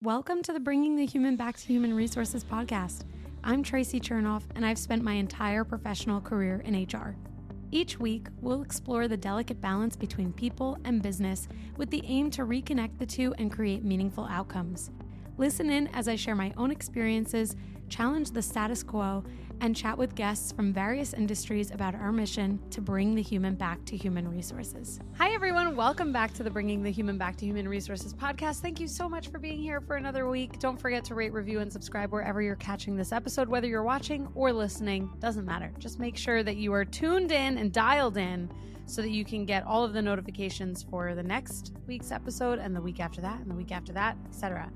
Welcome to the Bringing the Human Back to Human Resources podcast. I'm Traci Chernoff, and I've spent my entire professional career in HR. Each week, we'll explore the delicate balance between people and business with the aim to reconnect the two and create meaningful outcomes. Listen in as I share my own experiences, challenge the status quo, and chat with guests from various industries about our mission to bring the human back to human resources. Hi, everyone. Welcome back to the Bringing the Human Back to Human Resources podcast. Thank you so much for being here for another week. Don't forget to rate, review, and subscribe wherever you're catching this episode, whether you're watching or listening. Doesn't matter. Just make sure that you are tuned in and dialed in so that you can get all of the notifications for the next week's episode and the week after that and the week after that, etc.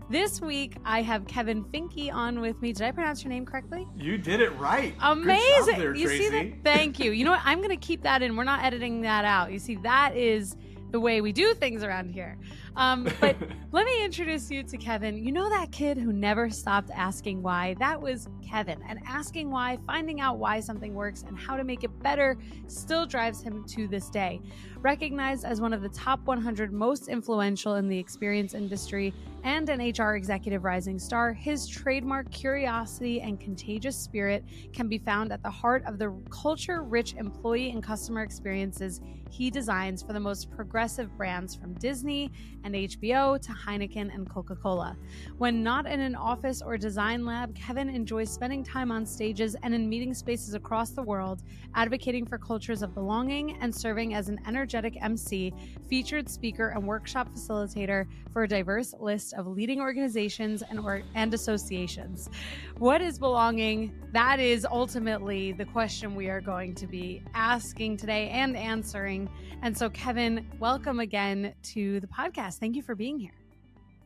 This week, I have Kevin Finke on with me. Did I pronounce your name correctly? You did it right. Amazing. Good job there, you Traci. see that? Thank you. You know what? I'm going to keep that in. We're not editing that out. You see, that is the way we do things around here. But let me introduce you to Kevin. You know that kid who never stopped asking why? That was Kevin. And asking why, finding out why something works and how to make it better still drives him to this day. Recognized as one of the top 100 most influential in the experience industry and an HR executive rising star, his trademark curiosity and contagious spirit can be found at the heart of the culture-rich employee and customer experiences he designs for the most progressive brands from Disney and HBO to Heineken and Coca-Cola. When not in an office or design lab, Kevin enjoys spending time on stages and in meeting spaces across the world, advocating for cultures of belonging and serving as an energetic MC, featured speaker, and workshop facilitator for a diverse list of leading organizations and associations. What is belonging? That is ultimately the question we are going to be asking today and answering. And so, Kevin, welcome again to the podcast. Thank you for being here.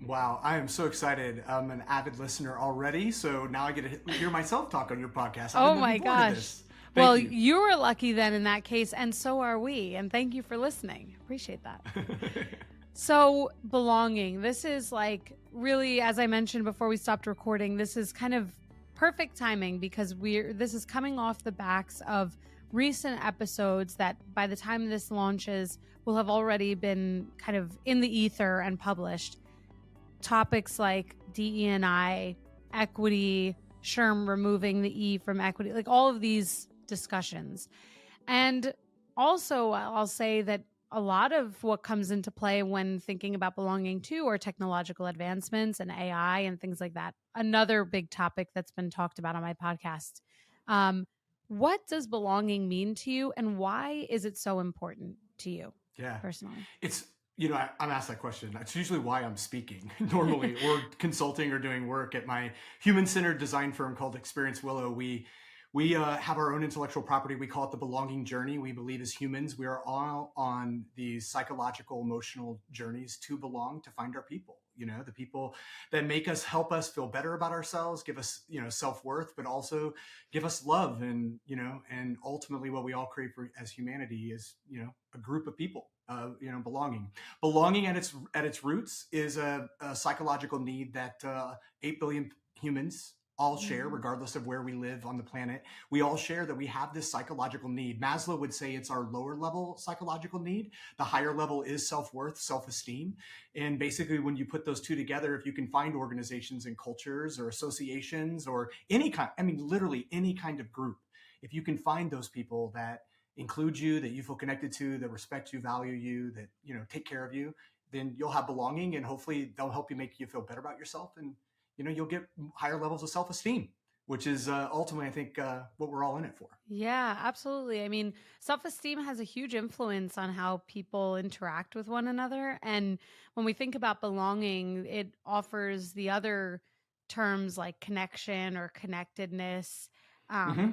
Wow, I am so excited. I'm an avid listener already, so now I get to hear myself talk on your podcast. Oh my gosh. Well, you were lucky then in that case, and so are we. And thank you for listening. Appreciate that. So, belonging. This is like really, as I mentioned before we stopped recording, this is kind of perfect timing because this is coming off the backs of recent episodes that by the time this launches will have already been kind of in the ether and published. Topics like DE&I, equity, SHRM removing the E from equity, like all of these discussions. And also I'll say that a lot of what comes into play when thinking about belonging to are technological advancements and AI and things like that. Another big topic that's been talked about on my podcast. What does belonging mean to you, and why is it so important to you personally? I'm asked that question. That's usually why I'm speaking normally or consulting or doing work at my human-centered design firm called Experience Willow. We have our own intellectual property. We call it the belonging journey. We believe as humans, we are all on these psychological, emotional journeys to belong, to find our people, the people that make us, help us feel better about ourselves, give us, self-worth, but also give us love. And, and ultimately what we all crave for as humanity is, a group of people, belonging. Belonging at its roots is a psychological need that 8 billion humans all share, regardless of where we live on the planet. We all share that we have this psychological need. Maslow would say it's our lower level psychological need. The higher level is self-worth, self-esteem. And basically when you put those two together, if you can find organizations and cultures or associations or literally any kind of group, if you can find those people that include you, that you feel connected to, that respect you, value you, that, take care of you, then you'll have belonging, and hopefully they'll help you make you feel better about yourself. And you'll get higher levels of self-esteem, which is ultimately, I think, what we're all in it for. Yeah, absolutely. I mean, self-esteem has a huge influence on how people interact with one another. And when we think about belonging, it offers the other terms like connection or connectedness,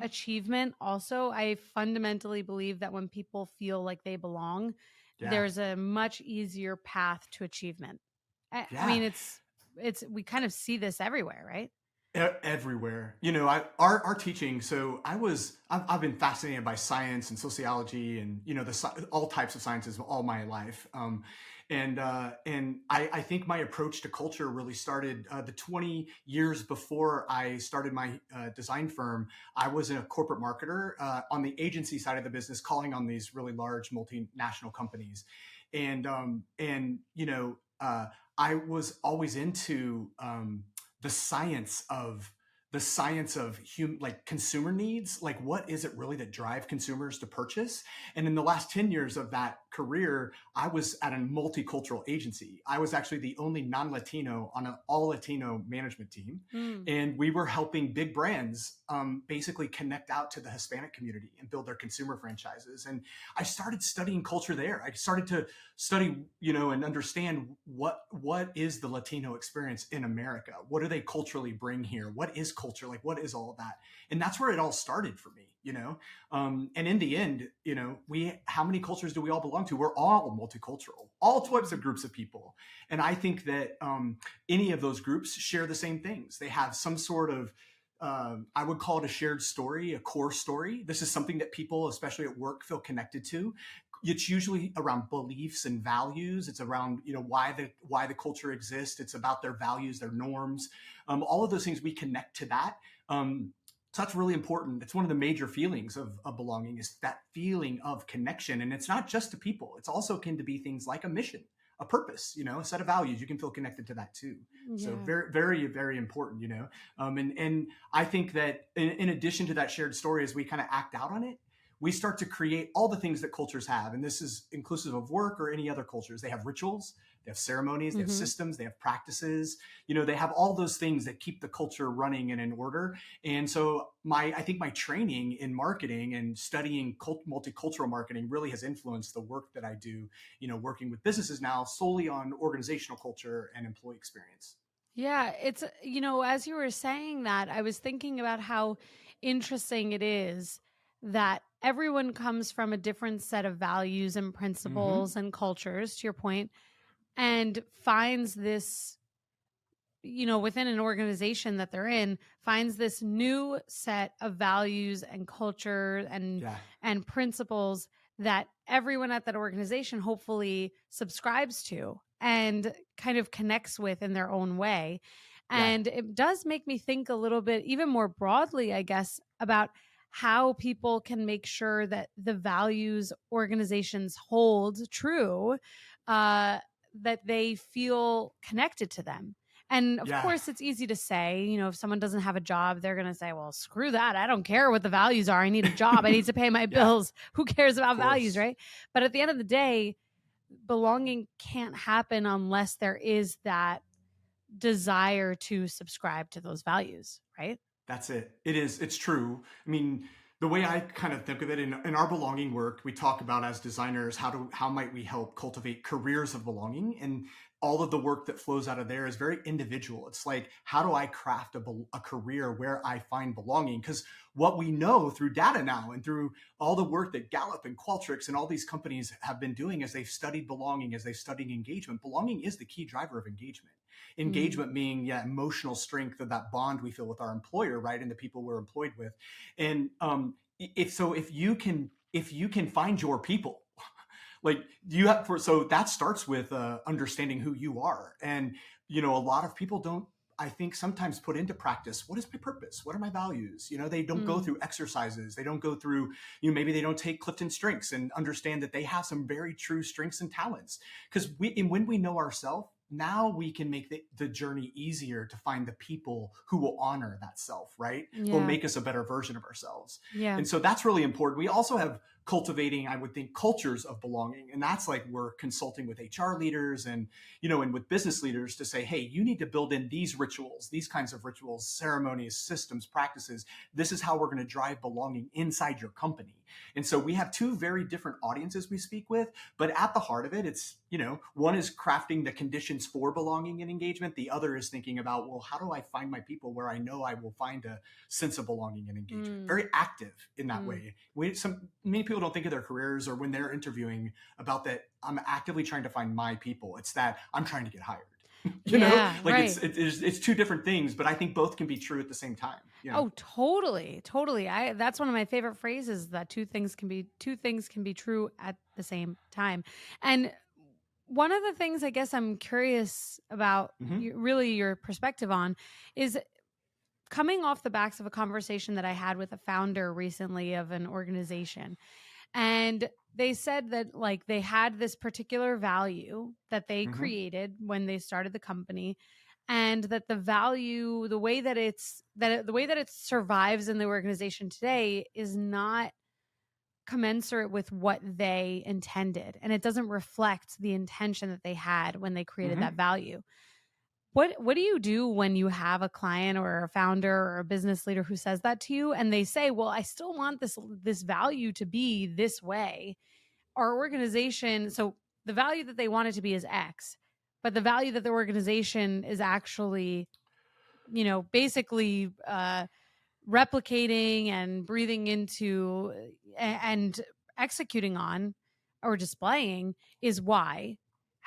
achievement. Also, I fundamentally believe that when people feel like they belong, there's a much easier path to achievement. I mean, we kind of see this everywhere, right? Everywhere. Our teaching. So I've been fascinated by science and sociology and, all types of sciences all my life. And I think my approach to culture really started the 20 years before I started my design firm. I was a corporate marketer on the agency side of the business, calling on these really large multinational companies. And I was always into the science of like consumer needs, like what is it really that drive consumers to purchase. And in the last 10 years of that career, I was at a multicultural agency. I was actually the only non-Latino on an all Latino management team, Mm. and we were helping big brands basically connect out to the Hispanic community and build their consumer franchises. And I started studying culture there. I started to study, and understand what is the Latino experience in America. What do they culturally bring here? What is culture? Like, what is all of that? And that's where it all started for me. And in the end, how many cultures do we all belong to? We're all multicultural, all types of groups of people. And I think that any of those groups share the same things. They have some sort of I would call it a shared story, a core story. This is something that people, especially at work, feel connected to. It's usually around beliefs and values. It's around why the culture exists. It's about their values, their norms, all of those things. We connect to that. So that's really important. It's one of the major feelings of belonging, is that feeling of connection. And it's not just to people. It's also can to be things like a mission, a purpose, a set of values. You can feel connected to that too. Yeah. So very, very, very important, and I think that in addition to that shared story, as we kind of act out on it, we start to create all the things that cultures have. And this is inclusive of work or any other cultures. They have rituals, they have ceremonies, they have systems, they have practices, they have all those things that keep the culture running and in order. And so I think my training in marketing and studying multicultural marketing really has influenced the work that I do, working with businesses now solely on organizational culture and employee experience. Yeah, it's, as you were saying that, I was thinking about how interesting it is that everyone comes from a different set of values and principles and cultures, to your point, and finds this, within an organization that they're in, finds this new set of values and culture and principles that everyone at that organization hopefully subscribes to and kind of connects with in their own way. And it does make me think a little bit, even more broadly, I guess, about how people can make sure that the values organizations hold true, that they feel connected to them. And of course, it's easy to say, if someone doesn't have a job, they're going to say, well, screw that. I don't care what the values are. I need a job. I need to pay my bills. Who cares about values, right? But at the end of the day, belonging can't happen unless there is that desire to subscribe to those values, right? That's it. It is. It's true. I mean, the way I kind of think of it in our belonging work, we talk about as designers, how might we help cultivate careers of belonging? And all of the work that flows out of there is very individual. It's like, how do I craft a career where I find belonging? Because what we know through data now and through all the work that Gallup and Qualtrics and all these companies have been doing as they've studied belonging, as they've studied engagement, belonging is the key driver of engagement. Engagement being emotional strength of that bond we feel with our employer, right, and the people we're employed with. And if you can find your people, like you have so that starts with understanding who you are. And a lot of people don't, I think, sometimes put into practice, what is my purpose? What are my values? They don't go through exercises. They don't go through, maybe they don't take Clifton Strengths and understand that they have some very true strengths and talents. Because when we know ourselves, now we can make the journey easier to find the people who will honor that self, right? Who will make us a better version of ourselves. Yeah. And so that's really important. We also have cultivating, I would think, cultures of belonging. And that's like we're consulting with HR leaders and with business leaders to say, hey, you need to build in these rituals, these kinds of rituals, ceremonies, systems, practices. This is how we're going to drive belonging inside your company. And so we have two very different audiences we speak with, but at the heart of it, it's, one is crafting the conditions for belonging and engagement. The other is thinking about, well, how do I find my people where I know I will find a sense of belonging and engagement? Very active in that way. Many people don't think of their careers or when they're interviewing about that. I'm actively trying to find my people. It's that I'm trying to get hired. It's two different things, but I think both can be true at the same time. Oh, totally. That's one of my favorite phrases, that two things can be true at the same time. And one of the things I guess I'm curious about, really your perspective on, is coming off the backs of a conversation that I had with a founder recently of an organization. And they said that like they had this particular value that they Mm-hmm. created when they started the company, and that the value, the way that the way that it survives in the organization today is not commensurate with what they intended, and it doesn't reflect the intention that they had when they created Mm-hmm. that value. What do you do when you have a client or a founder or a business leader who says that to you, and they say, well, I still want this value to be this way? Our organization, so the value that they want it to be is X, but the value that the organization is actually, basically replicating and breathing into and executing on or displaying is Y.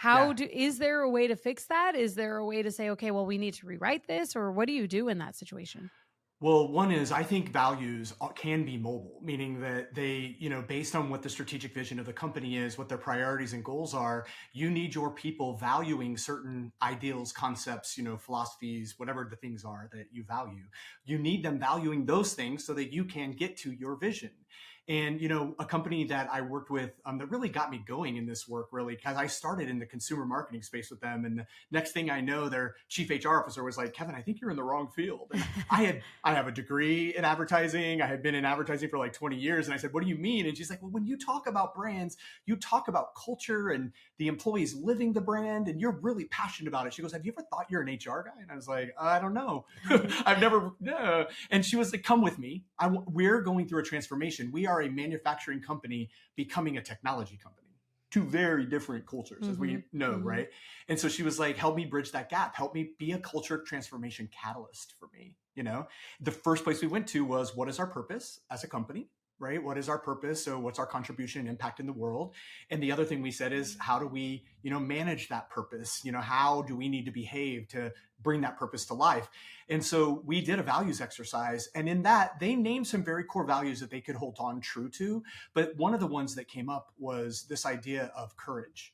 Yeah. Is there a way to fix that? Is there a way to say, okay, well, we need to rewrite this, or what do you do in that situation? Well, one is I think values can be mobile, meaning that they, based on what the strategic vision of the company is, what their priorities and goals are, you need your people valuing certain ideals, concepts, philosophies, whatever the things are that you value. You need them valuing those things so that you can get to your vision. And, a company that I worked with that really got me going in this work, really, because I started in the consumer marketing space with them. And the next thing I know, their chief HR officer was like, Kevin, I think you're in the wrong field. And I have a degree in advertising. I had been in advertising for like 20 years. And I said, what do you mean? And she's like, well, when you talk about brands, you talk about culture and the employees living the brand, and you're really passionate about it. She goes, have you ever thought you're an HR guy? And I was like, I don't know. I've never, no. And she was like, come with me. We're going through a transformation. We are a manufacturing company becoming a technology company. Two very different cultures, as we know, right? And so she was like, help me bridge that gap. Help me be a culture transformation catalyst for me. The first place we went to was, what is our purpose as a company, right? What is our purpose? So what's our contribution and impact in the world? And the other thing we said is, how do we, manage that purpose? How do we need to behave to bring that purpose to life? And so we did a values exercise. And in that, they named some very core values that they could hold on true to. But one of the ones that came up was this idea of courage,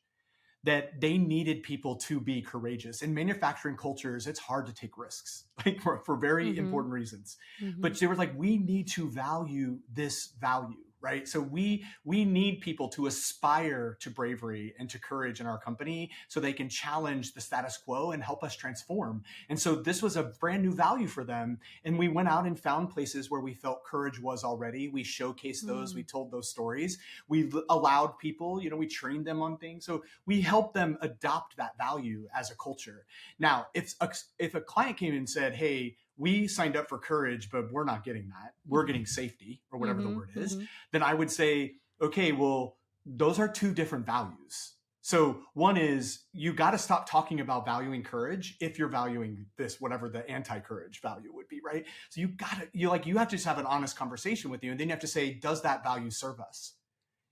that they needed people to be courageous. In manufacturing cultures, it's hard to take risks, like for very important reasons. But they were like, we need to value this value, right? So we need people to aspire to bravery and to courage in our company so they can challenge the status quo and help us transform. And so this was a brand new value for them. And we went out and found places where we felt courage was already. We showcased those, we told those stories. We allowed people, we trained them on things. So we helped them adopt that value as a culture. Now, if a client came and said, hey, we signed up for courage, but we're not getting that, we're getting safety, or whatever the word is, then I would say, okay, well, those are two different values. So one is, you got to stop talking about valuing courage if you're valuing this, whatever the anti-courage value would be, right? So you have to just have an honest conversation with you. And then you have to say, does that value serve us?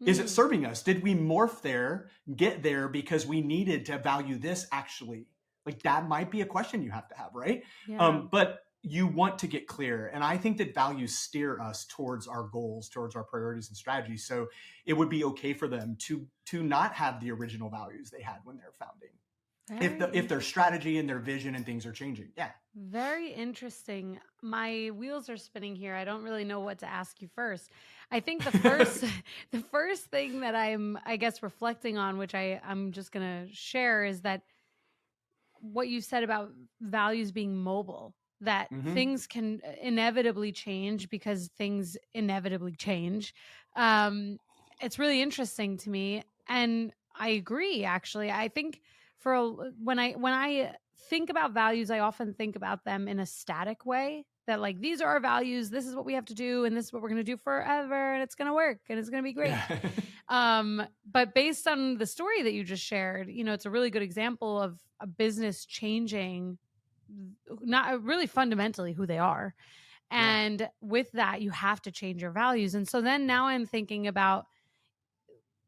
Is it serving us? Did we morph there, get there because we needed to value this actually? Like, that might be a question you have to have, right? Yeah. But you want to get clear. And I think that values steer us towards our goals, towards our priorities and strategies. So it would be okay for them to not have the original values they had when they're founding. If their strategy and their vision and things are changing. Yeah. Very interesting. My wheels are spinning here. I don't really know what to ask you first. I think the first thing that I'm, I guess, reflecting on, which I'm just going to share, is that what you said about values being mobile, that things can inevitably change because things inevitably change. It's really interesting to me. And I agree, actually. I think when I think about values, I often think about them in a static way, that like, these are our values, this is what we have to do, and this is what we're going to do forever, and it's going to work, and it's going to be great. Yeah. But based on the story that you just shared, it's a really good example of a business changing, not really fundamentally who they are. And with that, you have to change your values. And so then now I'm thinking about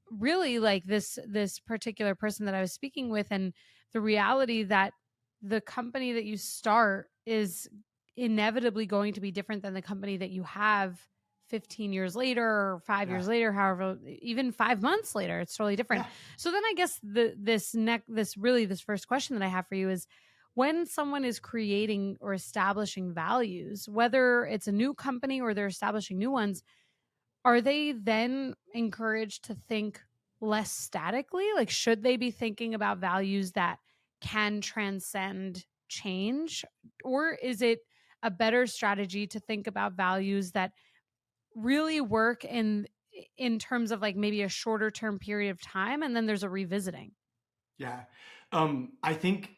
really like this particular person that I was speaking with, and the reality that the company that you start is inevitably going to be different than the company that you have 15 years later or 5 years later, however, even 5 months later, it's totally different. So then I guess this first question that I have for you is, when someone is creating or establishing values, whether it's a new company or they're establishing new ones, are they then encouraged to think less statically? Like, should they be thinking about values that can transcend change? Or is it a better strategy to think about values that really work in terms of like maybe a shorter term period of time and then there's a revisiting? Yeah. I think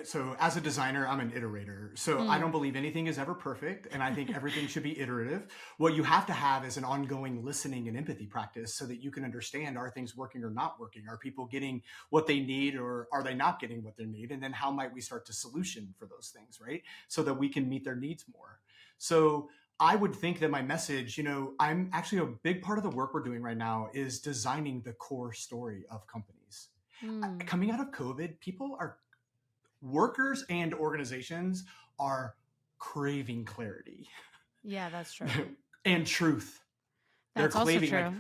so as a designer, I'm an iterator. So I don't believe anything is ever perfect. And I think everything should be iterative. What you have to have is an ongoing listening and empathy practice so that you can understand, are things working or not working? Are people getting what they need or are they not getting what they need? And then how might we start to solution for those things, right? So that we can meet their needs more. So I would think that my message, I'm actually a big part of the work we're doing right now is designing the core story of companies. Coming out of COVID, workers and organizations are craving clarity. Yeah, that's true. And truth. That's They're also craving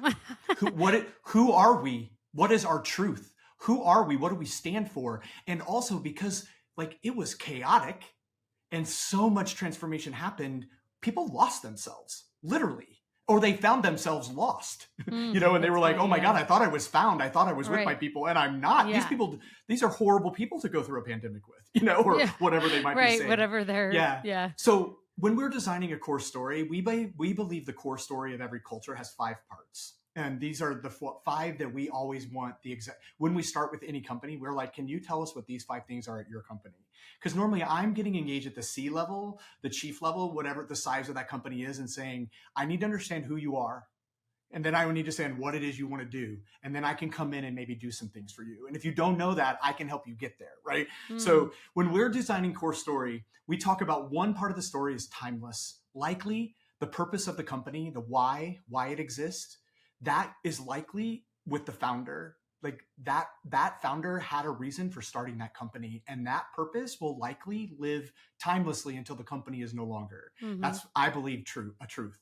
true. who are we? What is our truth? Who are we? What do we stand for? And also because it was chaotic and so much transformation happened, people lost themselves, literally. Or they found themselves lost, and they were like, oh my God, I thought I was found. I thought I was with my people and I'm not. Yeah. These are horrible people to go through a pandemic with, or whatever they might be saying. Whatever they're, yeah. So when we're designing a core story, we believe the core story of every culture has 5 parts. And these are the 5 that we always want when we start with any company, we're like, can you tell us what these 5 things are at your company? Because normally I'm getting engaged at the C level, the chief level, whatever the size of that company is, and saying, I need to understand who you are. And then I would need to understand what it is you want to do. And then I can come in and maybe do some things for you. And if you don't know that, I can help you get there, right? So when we're designing core story, we talk about one part of the story is timeless. Likely the purpose of the company, the why it exists, that is likely with the founder. Like that founder had a reason for starting that company, and that purpose will likely live timelessly until the company is no longer. That's, I believe, a truth.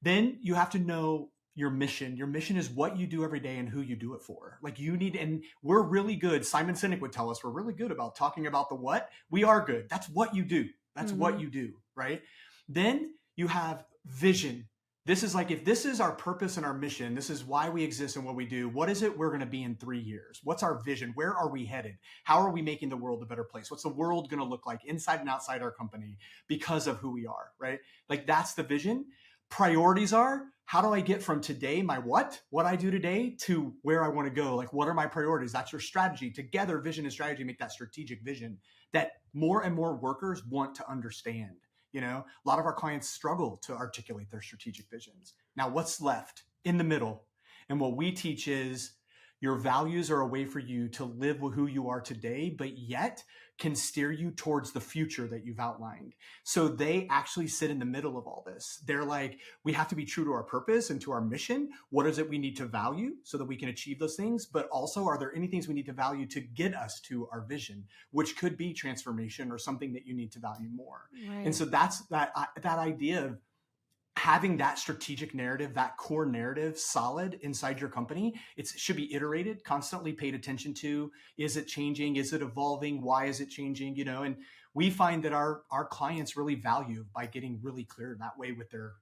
Then you have to know your mission. Your mission is what you do every day and who you do it for. And we're really good. Simon Sinek would tell us we're really good about talking about the what. We are good. That's what you do. That's what you do, right? Then you have vision. This is if this is our purpose and our mission, this is why we exist and what we do. What is it we're going to be in 3 years? What's our vision? Where are we headed? How are we making the world a better place? What's the world going to look like inside and outside our company because of who we are, right? That's the vision. Priorities are, how do I get from today, what I do today, to where I want to go? What are my priorities? That's your strategy. Together, vision and strategy make that strategic vision that more and more workers want to understand. A lot of our clients struggle to articulate their strategic visions. Now, what's left in the middle? And what we teach is your values are a way for you to live with who you are today, but yet can steer you towards the future that you've outlined. So they actually sit in the middle of all this. They're like, we have to be true to our purpose and to our mission. What is it we need to value so that we can achieve those things? But also, are there any things we need to value to get us to our vision, which could be transformation or something that you need to value more? Right. And so that's that idea of having that strategic narrative, that core narrative solid inside your company. It should be iterated, constantly paid attention to. Is it changing? Is it evolving? Why is it changing? And we find that our clients really value by getting really clear that way with their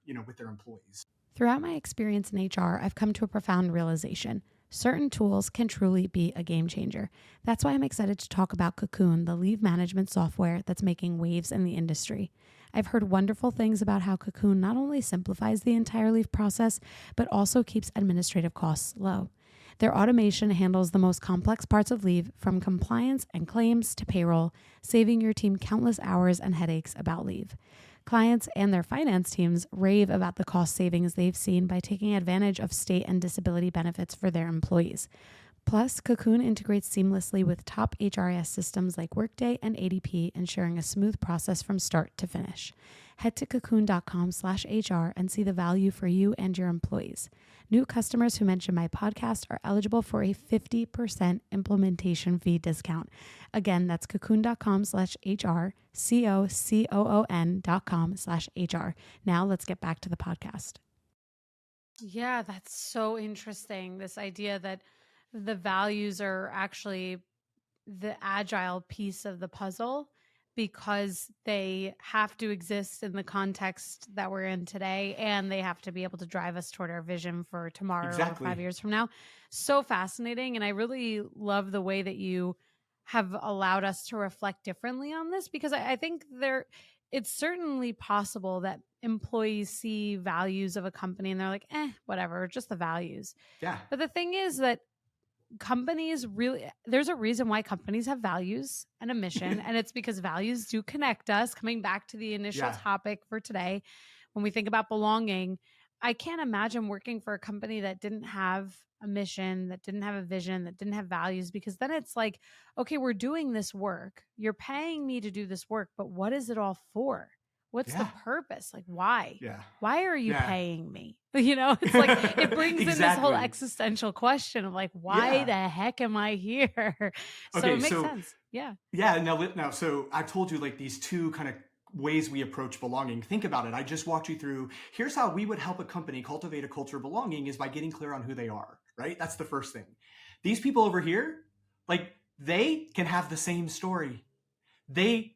employees. Throughout my experience in HR, I've come to a profound realization. Certain tools can truly be a game changer. That's why I'm excited to talk about Cocoon, the leave management software that's making waves in the industry. I've heard wonderful things about how Cocoon not only simplifies the entire leave process, but also keeps administrative costs low. Their automation handles the most complex parts of leave, from compliance and claims to payroll, saving your team countless hours and headaches about leave. Clients and their finance teams rave about the cost savings they've seen by taking advantage of state and disability benefits for their employees. Plus, Cocoon integrates seamlessly with top HRIS systems like Workday and ADP, ensuring a smooth process from start to finish. Head to cocoon.com/HR and see the value for you and your employees. New customers who mention my podcast are eligible for a 50% implementation fee discount. Again, that's cocoon.com/HR, COCOON.com/HR. Now let's get back to the podcast. Yeah, that's so interesting. This idea that the values are actually the agile piece of the puzzle because they have to exist in the context that we're in today, and they have to be able to drive us toward our vision for tomorrow or 5 Exactly. years from now. So fascinating. And I really love the way that you have allowed us to reflect differently on this, because I think it's certainly possible that employees see values of a company and they're like, whatever, just the values. Yeah. But the thing is that companies really, there's a reason why companies have values and a mission, and it's because values do connect us. Coming back to the initial Yeah. topic for today, when we think about belonging, I can't imagine working for a company that didn't have a mission, that didn't have a vision, that didn't have values, because then it's like, okay, we're doing this work, you're paying me to do this work, but what is it all for? What's the Yeah. purpose? Like, why? Yeah. Why are you Yeah. paying me? It's like it brings in this whole Exactly. existential question of like, why Yeah. the heck am I here? So Okay, it makes so sense. Yeah. yeah, now, so I've told you like these two kind of ways we approach belonging. Think about it. I just walked you through. Here's how we would help a company cultivate a culture of belonging is by getting clear on who they are, right? That's the first thing. These people over here, like they can have the same story.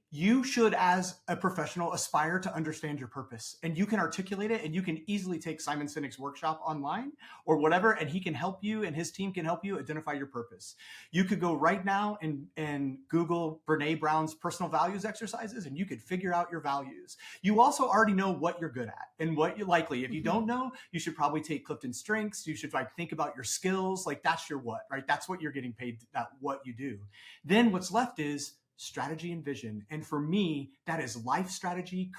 You should, as a professional, aspire to understand your purpose, and you can articulate it, and you can easily take Simon Sinek's workshop online or whatever, and he can help you, and his team can help you identify your purpose. You could go right now and Google Brene Brown's personal values exercises, and you could figure out your values. You also already know what you're good at and what you're likely. If you don't know, you should probably take Clifton Strengths. You should like think about your skills. Like that's your what, right? That's what you're getting paid, that what you do. Then what's left is strategy and vision. And for me, that is life strategy,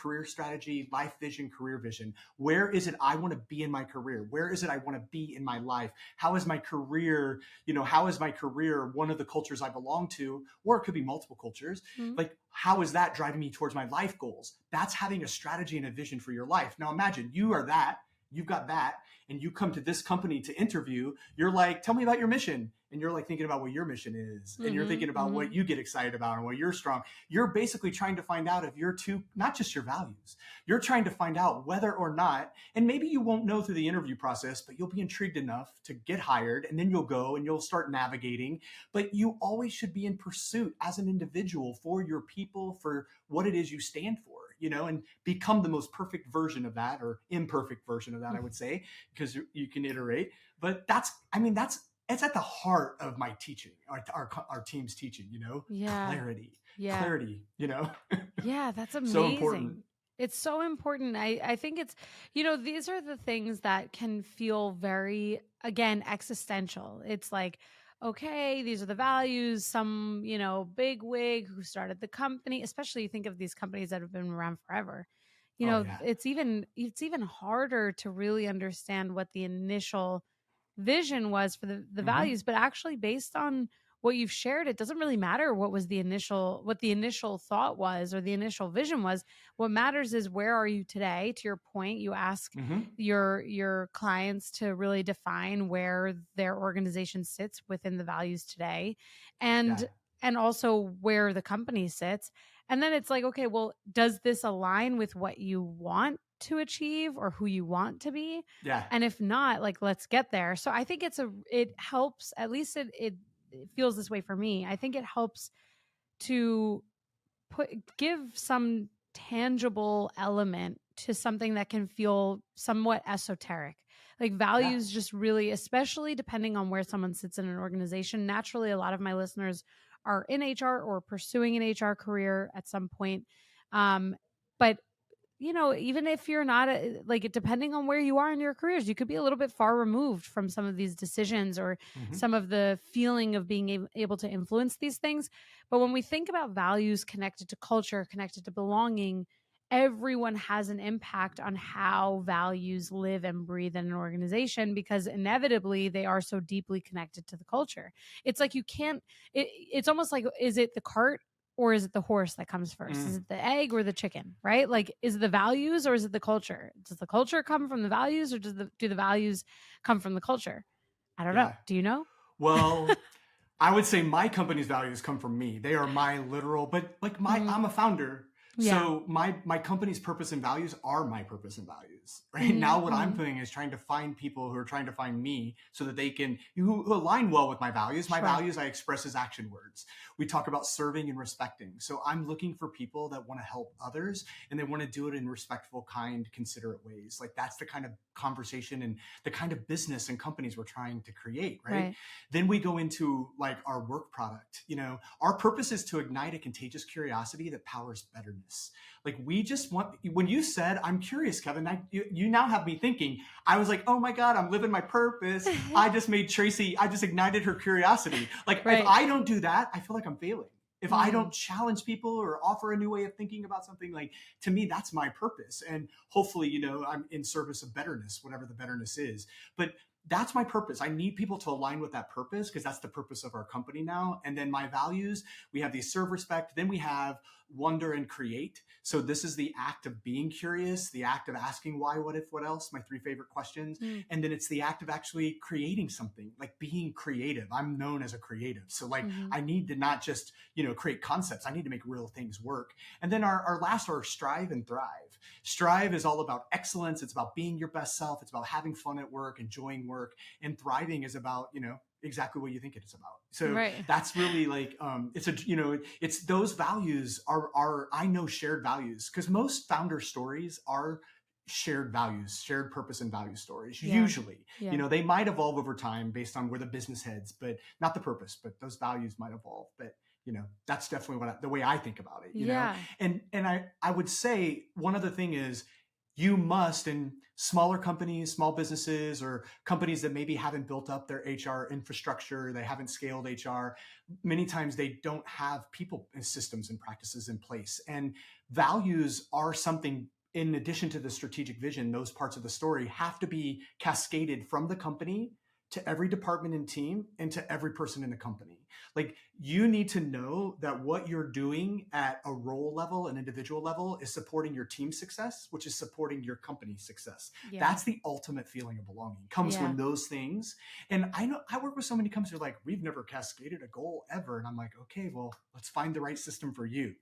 life vision, career vision. Where is it I want to be in my career? Where is it I want to be in my life? How is my career, one of the cultures I belong to? Or it could be multiple cultures. Mm-hmm. Like, how is that driving me towards my life goals? That's having a strategy and a vision for your life. Now imagine you've got that, and you come to this company to interview, you're like, tell me about your mission. And you're like thinking about what your mission is. And you're thinking about what you get excited about and what you're strong. You're basically trying to find out if you're not just your values, you're trying to find out whether or not, and maybe you won't know through the interview process, but you'll be intrigued enough to get hired, and then you'll go and you'll start navigating. But you always should be in pursuit as an individual for your people, for what it is you stand for. And become the most perfect version of that, or imperfect version of that, I would say, because you can iterate. But it's at the heart of my teaching, our team's teaching, Yeah. clarity, Yeah, that's amazing. So important. It's so important. I think it's, these are the things that can feel very, again, existential. It's like, okay, these are the values. Some, big wig who started the company, especially you think of these companies that have been around forever. It's even harder to really understand what the initial vision was for the values, but actually based on what you've shared, it doesn't really matter what the initial thought was or the initial vision was. What matters is, where are you today? To your point, you ask your clients to really define where their organization sits within the values today, and also where the company sits. And then it's like, okay, well, does this align with what you want to achieve or who you want to be? Yeah. And if not, like, let's get there. So I think it helps, at least it feels this way for me. I think it helps to give some tangible element to something that can feel somewhat esoteric. Like values just really, especially depending on where someone sits in an organization. Naturally, a lot of my listeners are in HR or pursuing an HR career at some point. But even if you're not, depending on where you are in your careers, you could be a little bit far removed from some of these decisions or some of the feeling of being able to influence these things. But when we think about values connected to culture, connected to belonging, everyone has an impact on how values live and breathe in an organization, because inevitably they are so deeply connected to the culture. It's like it's almost like, is it the cart or is it the horse that comes first? Is it the egg or the chicken, right? Like, is it the values or is it the culture? Does the culture come from the values, or do the values come from the culture? I don't know. Do you know? Well, I would say my company's values come from me. They are my literal, but like I'm a founder. Yeah. So my company's purpose and values are my purpose and values, right? Mm-hmm. Now what I'm doing is trying to find people who are trying to find me so that they can, who align well with my values. My Sure. values I express as action words. We talk about serving and respecting. So I'm looking for people that want to help others and they want to do it in respectful, kind, considerate ways. Like that's the kind of conversation and the kind of business and companies we're trying to create, right? Then we go into like our work product. Our purpose is to ignite a contagious curiosity that powers betterness. Like we just want, when you said, I'm curious, Kevin, you now have me thinking, I was like, oh my God, I'm living my purpose. I just made Traci, I just ignited her curiosity. Like if I don't do that, I feel like I'm failing. If I don't challenge people or offer a new way of thinking about something, like to me, that's my purpose. And hopefully, I'm in service of betterness, whatever the betterness is. But that's my purpose. I need people to align with that purpose because that's the purpose of our company now. And then my values, we have these serve, respect. Then we have wonder and create. So this is the act of being curious, the act of asking why, what if, what else, my 3 favorite questions. And then it's the act of actually creating something, like being creative. I'm known as a creative. So like I need to not just, create concepts. I need to make real things work. And then our last are strive and thrive. Strive is all about excellence. It's about being your best self. It's about having fun at work, enjoying work. And thriving is about, exactly what you think it is about. So that's really like, it's those values are I know shared values because most founder stories are shared values, shared purpose and value stories. Usually, they might evolve over time based on where the business heads, but not the purpose, but those values might evolve. But that's definitely the way I think about it, you know? And I would say one other thing is you must, in smaller companies, small businesses, or companies that maybe haven't built up their HR infrastructure, they haven't scaled HR, many times they don't have people and systems and practices in place. And values are something, in addition to the strategic vision, those parts of the story have to be cascaded from the company to every department and team and to every person in the company. Like you need to know that what you're doing at a role level, an individual level, is supporting your team success, which is supporting your company's success. That's the ultimate feeling of belonging. Comes when those things. And I know I work with so many companies who are like, we've never cascaded a goal ever. And I'm like, okay, well, let's find the right system for you,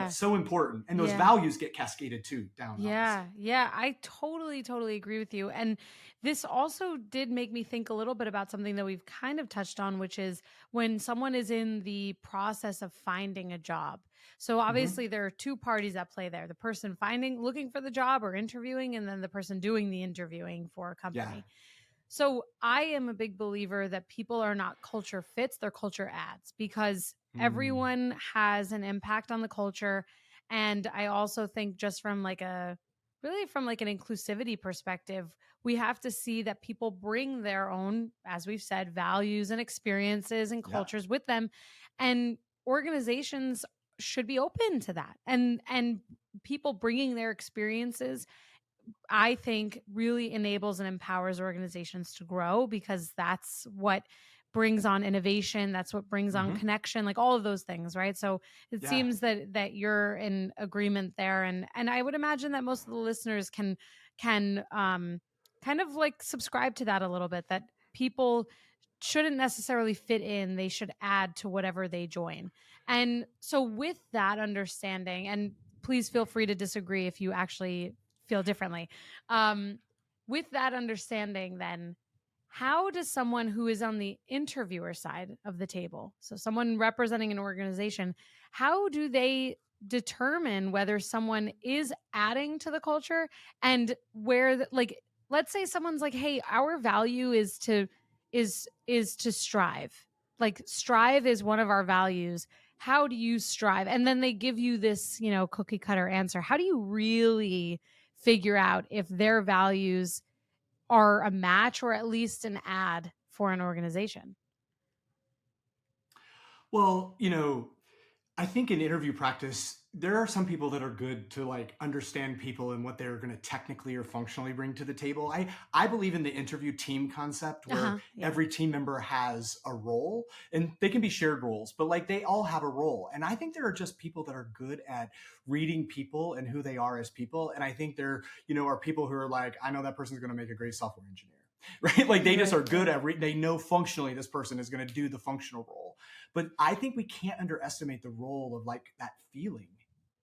so important. And those values get cascaded too down. Yeah. I totally agree with you. And this also did make me think a little bit about something that we've kind of touched on, which is when someone is in the process of finding a job. So obviously there are 2 parties at play there, the person looking for the job or interviewing, and then the person doing the interviewing for a company. So I am a big believer that people are not culture fits, they're culture adds, because everyone has an impact on the culture. And I also think just from like an inclusivity perspective, we have to see that people bring their own, as we've said, values and experiences and cultures with them. And organizations should be open to that. And people bringing their experiences, I think, really enables and empowers organizations to grow, because that's what brings on innovation. That's what brings on connection, like all of those things, right? So it seems that you're in agreement there. And I would imagine that most of the listeners can kind of like subscribe to that a little bit, that people shouldn't necessarily fit in. They should add to whatever they join. And so with that understanding, and please feel free to disagree if you actually feel differently. With that understanding, then, how does someone who is on the interviewer side of the table, so someone representing an organization, how do they determine whether someone is adding to the culture, and where, like, let's say someone's like, hey, our value is to strive. Like, strive is one of our values. How do you strive? And then they give you this, cookie cutter answer. How do you really figure out if their values are a match or at least an add for an organization? Well, I think in interview practice, there are some people that are good to like understand people and what they're going to technically or functionally bring to the table. I believe in the interview team concept where every team member has a role, and they can be shared roles, but like they all have a role. And I think there are just people that are good at reading people and who they are as people. And I think there, are people who are like, I know that person's going to make a great software engineer. Right? Like they just are good at they know functionally this person is going to do the functional role. But I think we can't underestimate the role of like that feeling,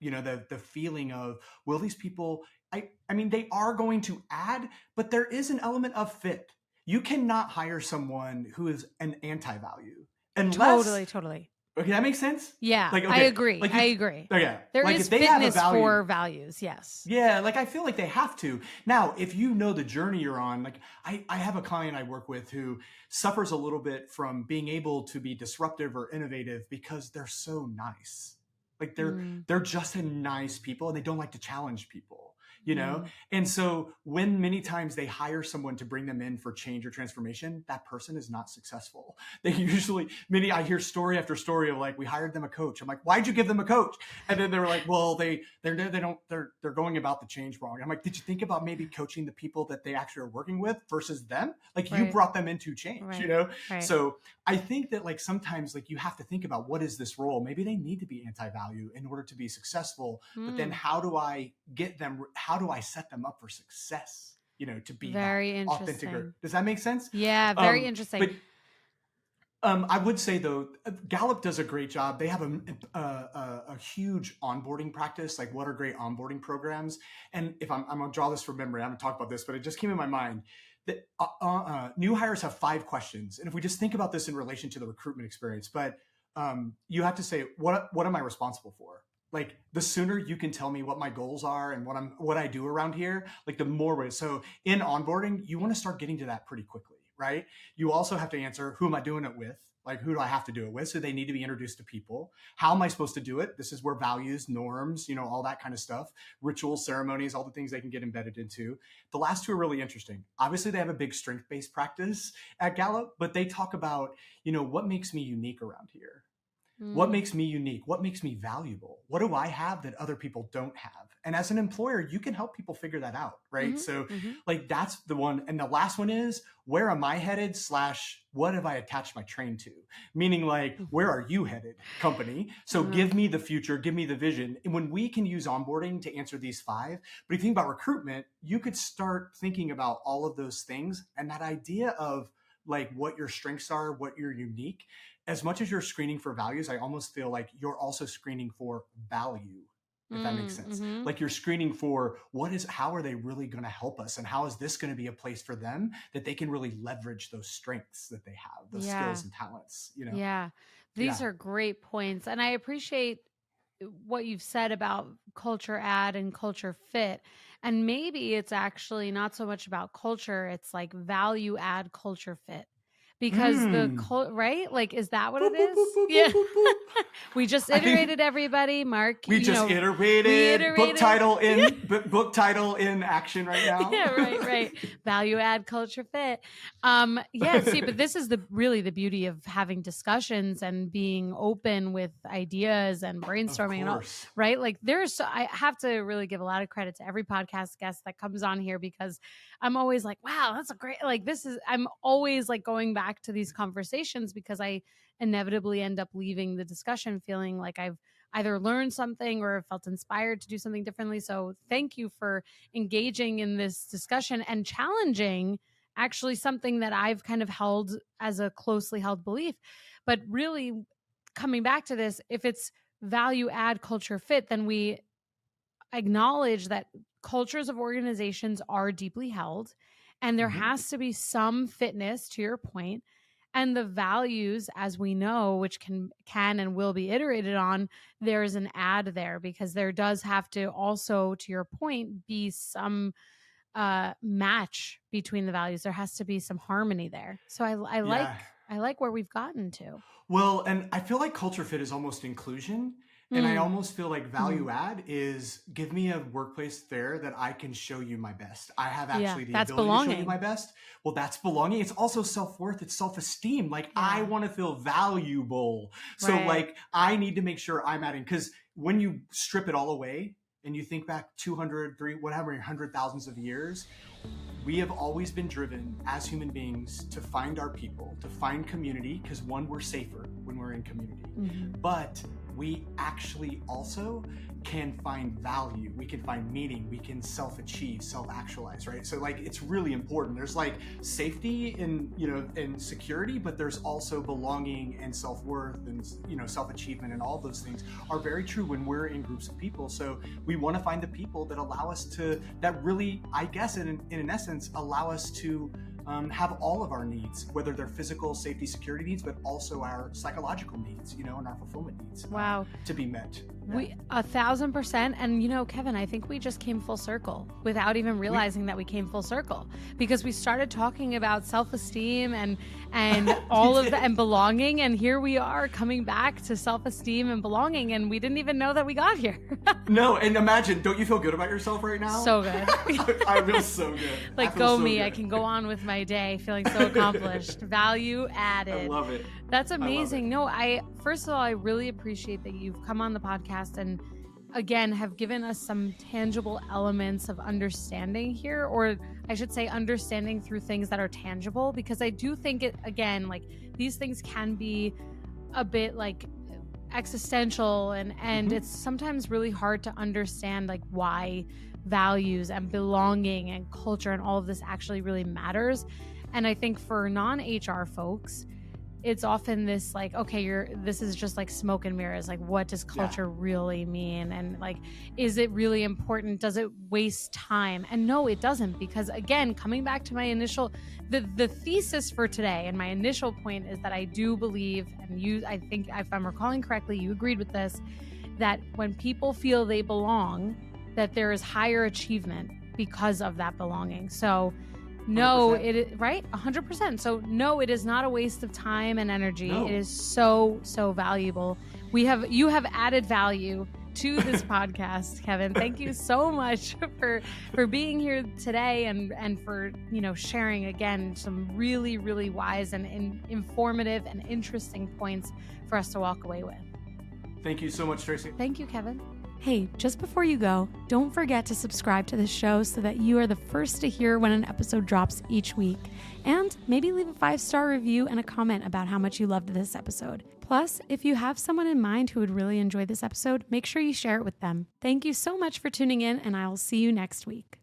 the feeling of, will these people, I mean, they are going to add, but there is an element of fit. You cannot hire someone who is an anti-value unless. Totally. Okay, that makes sense? Yeah, Like, okay, I agree. like I agree. Okay. There like is if they have a fitness value, for values, yes. yeah, like I feel like they have to. Now, if you know the journey you're on, like I have a client I work with who suffers a little bit from being able to be disruptive or innovative because they're so nice. Like they're just a nice people and they don't like to challenge people, And so when many times they hire someone to bring them in for change or transformation, that person is not successful. They usually, I hear story after story of like, we hired them a coach. I'm like, why'd you give them a coach? And then they were like, well, they're going about the change wrong. I'm like, did you think about maybe coaching the people that they actually are working with versus them? Like you brought them into change, Right. So I think that like sometimes like you have to think about, what is this role? Maybe they need to be anti-value in order to be successful, but then how do I get them? How do I set them up for success? To be very authentic. interesting. Does that make sense? Yeah, very interesting. But I would say though, Gallup does a great job. They have a huge onboarding practice. Like, what are great onboarding programs? And if I'm going to draw this from memory, I haven't talked about this, but it just came in my mind that new hires have 5 questions. And if we just think about this in relation to the recruitment experience, but you have to say, what am I responsible for? Like the sooner you can tell me what my goals are and what I do around here, like the more ways. So in onboarding, you want to start getting to that pretty quickly, right? You also have to answer, who am I doing it with? Like, who do I have to do it with? So they need to be introduced to people. How am I supposed to do it? This is where values, norms, all that kind of stuff, rituals, ceremonies, all the things they can get embedded into. The last 2 are really interesting. Obviously, they have a big strength-based practice at Gallup, but they talk about, what makes me unique around here? What makes me unique? What makes me valuable? What do I have that other people don't have? And as an employer, you can help people figure that out, right? So like that's the one. And the last one is, where am I headed / what have I attached my train to? Meaning like, where are you headed, company? So give me the future, give me the vision. And when we can use onboarding to answer these 5, but if you think about recruitment, you could start thinking about all of those things. And that idea of like what your strengths are, what you're unique, as much as you're screening for values, I almost feel like you're also screening for value, if that makes sense. Like you're screening for how are they really going to help us? And how is this going to be a place for them that they can really leverage those strengths that they have, those skills and talents, Yeah. These are great points. And I appreciate what you've said about culture add and culture fit. And maybe it's actually not so much about culture. It's like value add culture fit. Because right? Like, is that what it is? Yeah. We just iterated, everybody. Mark, we just iterated. Book title in action right now. Yeah, right. Value add culture fit. See, but this is really the beauty of having discussions and being open with ideas and brainstorming and all, right? Like I have to really give a lot of credit to every podcast guest that comes on here, because I'm always like, wow, that's a great, like, I'm always like going back to these conversations because I inevitably end up leaving the discussion feeling like I've either learned something or felt inspired to do something differently. So thank you for engaging in this discussion and challenging actually something that I've kind of held as a closely held belief. But really coming back to this, if it's value add culture fit, then we acknowledge that cultures of organizations are deeply held, and there has to be some fitness, to your point, and the values, as we know, which can and will be iterated on, there's an add there, because there does have to also, to your point, be some match between the values. There has to be some harmony there. So I like where we've gotten to. Well, and I feel like culture fit is almost inclusion. And I almost feel like value add is, give me a workplace there that I can show you my best. I have actually the ability to show you my best. Well, that's belonging. It's also self-worth. It's self-esteem. Like I want to feel valuable. So like I need to make sure I'm adding, because when you strip it all away and you think back 200, 300, whatever, 100,000s of years, we have always been driven as human beings to find our people, to find community, because one, we're safer when we're in community. But we actually also can find value, we can find meaning, we can self-achieve, self-actualize, right? So like, it's really important. There's like safety and, you know, and security, but there's also belonging and self-worth and, you know, self-achievement, and all those things are very true when we're in groups of people. So we want to find the people that allow us to, that really, I guess, in an essence, allow us to have all of our needs, whether they're physical, safety, security needs, but also our psychological needs, you know, and our fulfillment needs. Wow. To be met. Yeah. We 1,000%. And you know, Kevin, I think we just came full circle without even realizing that we came full circle, because we started talking about self-esteem and all of that and belonging. And here we are coming back to self-esteem and belonging. And we didn't even know that we got here. No. And imagine, don't you feel good about yourself right now? So good. I feel so good. Like, go me. Good. I can go on with my day feeling so accomplished. Value added. I love it. That's amazing. No, first of all, I really appreciate that you've come on the podcast and again have given us some tangible elements of understanding here, or I should say understanding through things that are tangible, because I do think it, again, like these things can be a bit like existential and it's sometimes really hard to understand like why values and belonging and culture and all of this actually really matters. And I think for non-HR folks, it's often this like, okay, this is just like smoke and mirrors. Like, what does culture really mean? And like, is it really important? Does it waste time? And no, it doesn't, because again, coming back to my initial, the thesis for today and my initial point is that I do believe, and I think if I'm recalling correctly, you agreed with this, that when people feel they belong, that there is higher achievement because of that belonging. So no, 100%. Right? 100%. So no, it is not a waste of time and energy. No. It is so, so valuable. You have added value to this podcast, Kevin. Thank you so much for being here today and for, you know, sharing again some really, really wise and informative and interesting points for us to walk away with. Thank you so much, Traci. Thank you, Kevin. Hey, just before you go, don't forget to subscribe to this show so that you are the first to hear when an episode drops each week. And maybe leave a 5-star review and a comment about how much you loved this episode. Plus, if you have someone in mind who would really enjoy this episode, make sure you share it with them. Thank you so much for tuning in, and I will see you next week.